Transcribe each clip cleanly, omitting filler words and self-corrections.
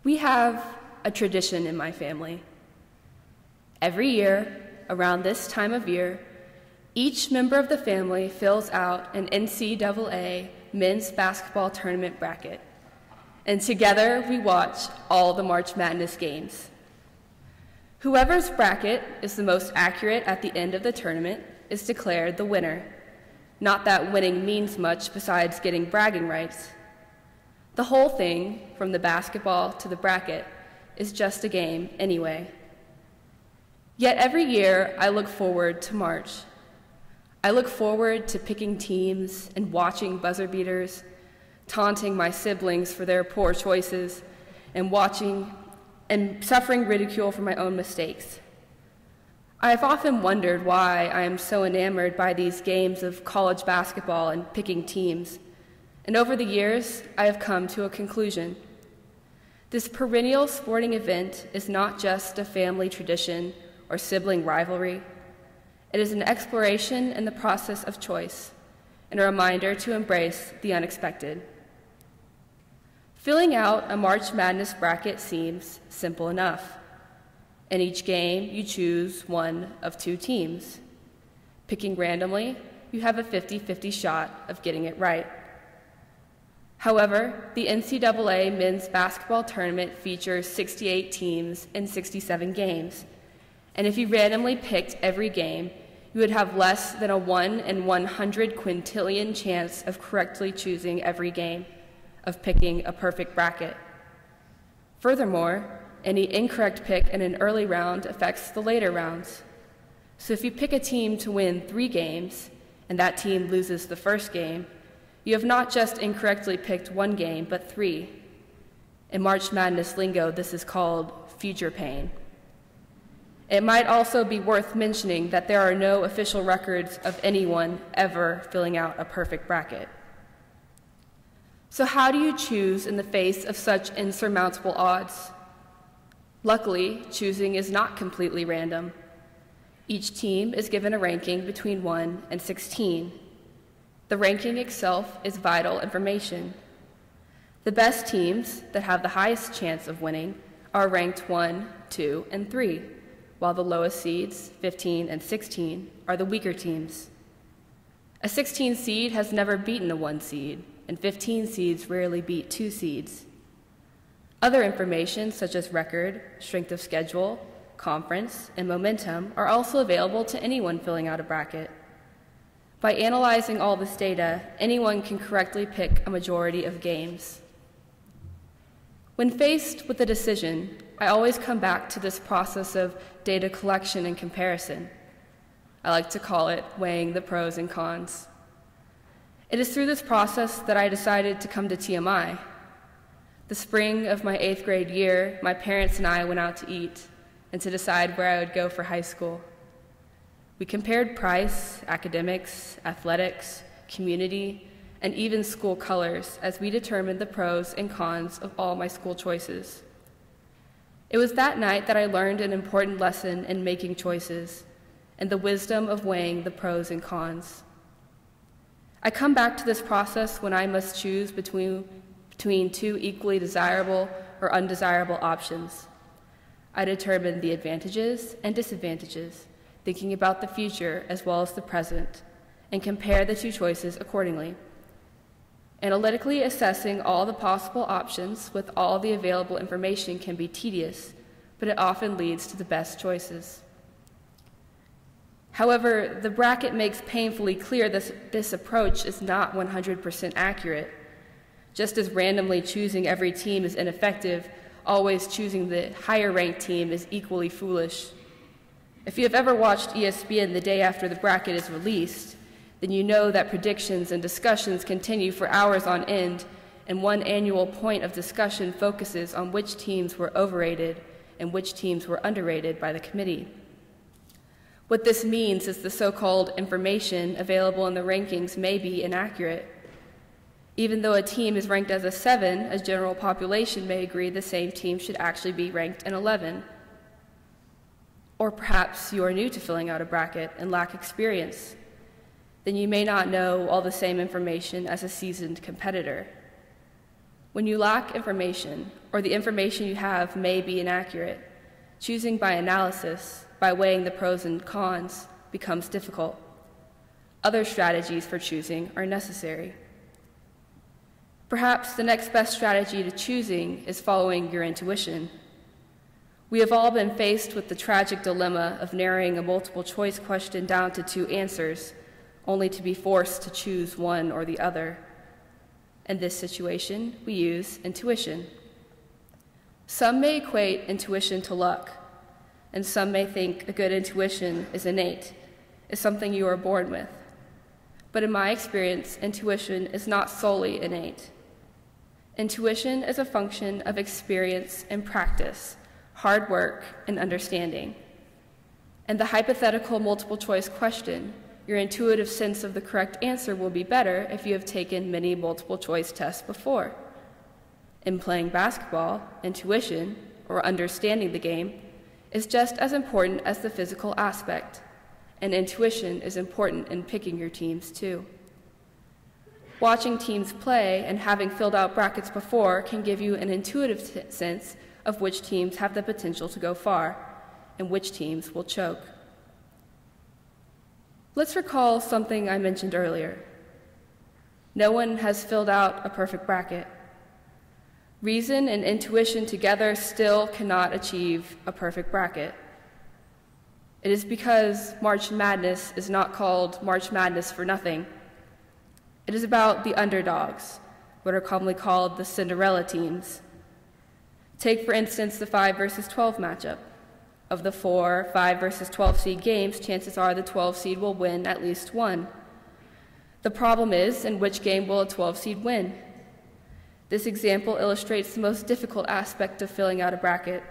We have a tradition in my family. Every year, around this time of year, each member of the family fills out an NCAA men's basketball tournament bracket, and together we watch all the March Madness games. Whoever's bracket is the most accurate at the end of the tournament is declared the winner. Not that winning means much besides getting bragging rights. The whole thing, from the basketball to the bracket, is just a game anyway. Yet every year I look forward to March. I look forward to picking teams and watching buzzer beaters, taunting my siblings for their poor choices, and watching and suffering ridicule for my own mistakes. I have often wondered why I am so enamored by these games of college basketball and picking teams, and over the years I have come to a conclusion. This perennial sporting event is not just a family tradition or sibling rivalry. It is an exploration in the process of choice and a reminder to embrace the unexpected. Filling out a March Madness bracket seems simple enough. In each game, you choose one of two teams. Picking randomly, you have a 50-50 shot of getting it right. However, the NCAA men's basketball tournament features 68 teams and 67 games, and if you randomly picked every game, you would have less than a 1 in 100 quintillion chance of correctly choosing every game, of picking a perfect bracket. Furthermore, any incorrect pick in an early round affects the later rounds. So if you pick a team to win 3 games, and that team loses the first game, you have not just incorrectly picked 1 game, but 3. In March Madness lingo, this is called future pain. It might also be worth mentioning that there are no official records of anyone ever filling out a perfect bracket. So how do you choose in the face of such insurmountable odds? Luckily, choosing is not completely random. Each team is given a ranking between 1 and 16. The ranking itself is vital information. The best teams that have the highest chance of winning are ranked 1, 2, and 3, while the lowest seeds, 15 and 16, are the weaker teams. A 16 seed has never beaten a 1 seed, and 15 seeds rarely beat 2 seeds. Other information, such as record, strength of schedule, conference, and momentum, are also available to anyone filling out a bracket. By analyzing all this data, anyone can correctly pick a majority of games. When faced with a decision, I always come back to this process of data collection and comparison. I like to call it weighing the pros and cons. It is through this process that I decided to come to TMI. The spring of my 8th grade year, my parents and I went out to eat and to decide where I would go for high school. We compared price, academics, athletics, community, and even school colors as we determined the pros and cons of all my school choices. It was that night that I learned an important lesson in making choices and the wisdom of weighing the pros and cons. I come back to this process when I must choose between 2 equally desirable or undesirable options. I determine the advantages and disadvantages, thinking about the future as well as the present, and compare the 2 choices accordingly. Analytically assessing all the possible options with all the available information can be tedious, but it often leads to the best choices. However, the bracket makes painfully clear this approach is not 100% accurate. Just as randomly choosing every team is ineffective, always choosing the higher-ranked team is equally foolish. If you have ever watched ESPN the day after the bracket is released, then you know that predictions and discussions continue for hours on end, and one annual point of discussion focuses on which teams were overrated and which teams were underrated by the committee. What this means is the so-called information available in the rankings may be inaccurate. Even though a team is ranked as a 7, a general population may agree the same team should actually be ranked an 11. Or perhaps you are new to filling out a bracket and lack experience. Then you may not know all the same information as a seasoned competitor. When you lack information, or the information you have may be inaccurate, choosing by analysis, by weighing the pros and cons, becomes difficult. Other strategies for choosing are necessary. Perhaps the next best strategy to choosing is following your intuition. We have all been faced with the tragic dilemma of narrowing a multiple choice question down to 2 answers, only to be forced to choose one or the other. In this situation, we use intuition. Some may equate intuition to luck, and some may think a good intuition is innate, is something you are born with. But in my experience, intuition is not solely innate. Intuition is a function of experience and practice, hard work and understanding. In the hypothetical multiple choice question, your intuitive sense of the correct answer will be better if you have taken many multiple choice tests before. In playing basketball, intuition, or understanding the game, is just as important as the physical aspect, and intuition is important in picking your teams too. Watching teams play and having filled out brackets before can give you an intuitive sense of which teams have the potential to go far and which teams will choke. Let's recall something I mentioned earlier. No one has filled out a perfect bracket. Reason and intuition together still cannot achieve a perfect bracket. It is because March Madness is not called March Madness for nothing. It is about the underdogs, what are commonly called the Cinderella teams. Take, for instance, the 5 versus 12 matchup. Of the 4 5 versus 12 seed games, chances are the 12 seed will win at least one. The problem is, in which game will a 12 seed win? This example illustrates the most difficult aspect of filling out a bracket.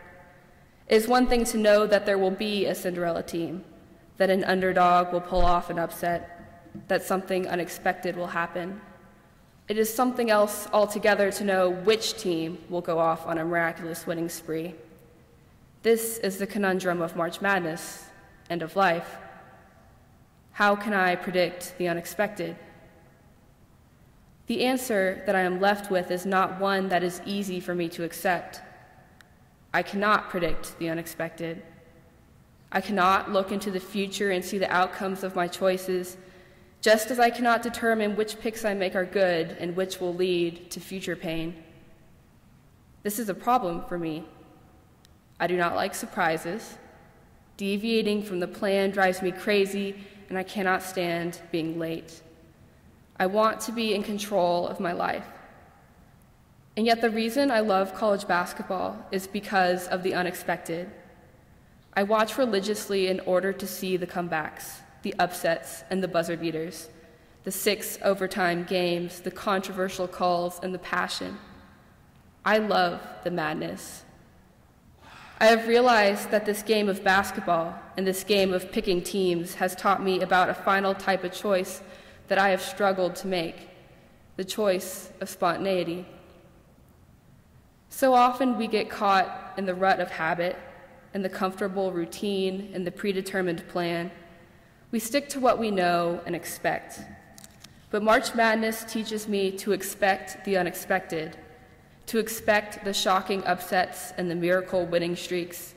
It is one thing to know that there will be a Cinderella team, that an underdog will pull off an upset, that something unexpected will happen. It is something else altogether to know which team will go off on a miraculous winning spree. This is the conundrum of March Madness and of life. How can I predict the unexpected? The answer that I am left with is not one that is easy for me to accept. I cannot predict the unexpected. I cannot look into the future and see the outcomes of my choices, just as I cannot determine which picks I make are good and which will lead to future pain. This is a problem for me. I do not like surprises. Deviating from the plan drives me crazy, and I cannot stand being late. I want to be in control of my life. And yet the reason I love college basketball is because of the unexpected. I watch religiously in order to see the comebacks, the upsets, and the buzzer beaters, the 6 overtime games, the controversial calls, and the passion. I love the madness. I have realized that this game of basketball and this game of picking teams has taught me about a final type of choice that I have struggled to make, the choice of spontaneity. So often we get caught in the rut of habit, in the comfortable routine, in the predetermined plan. We stick to what we know and expect. But March Madness teaches me to expect the unexpected, to expect the shocking upsets and the miracle winning streaks.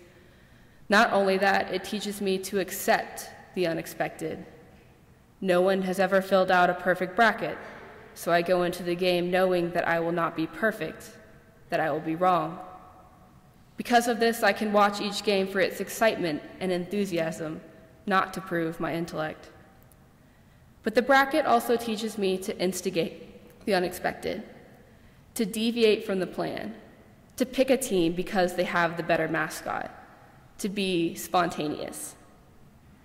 Not only that, it teaches me to accept the unexpected. No one has ever filled out a perfect bracket, so I go into the game knowing that I will not be perfect, that I will be wrong. Because of this, I can watch each game for its excitement and enthusiasm, not to prove my intellect. But the bracket also teaches me to instigate the unexpected, to deviate from the plan, to pick a team because they have the better mascot, to be spontaneous.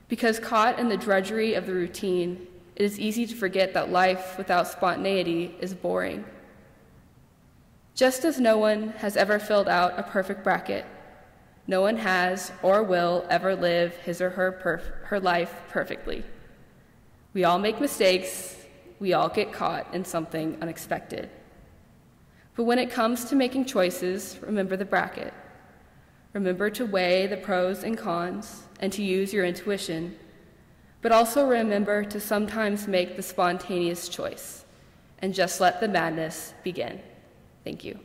Because caught in the drudgery of the routine, it is easy to forget that life without spontaneity is boring. Just as no one has ever filled out a perfect bracket, no one has or will ever live his or her life perfectly. We all make mistakes, we all get caught in something unexpected. But when it comes to making choices, remember the bracket. Remember to weigh the pros and cons and to use your intuition, but also remember to sometimes make the spontaneous choice and just let the madness begin. Thank you.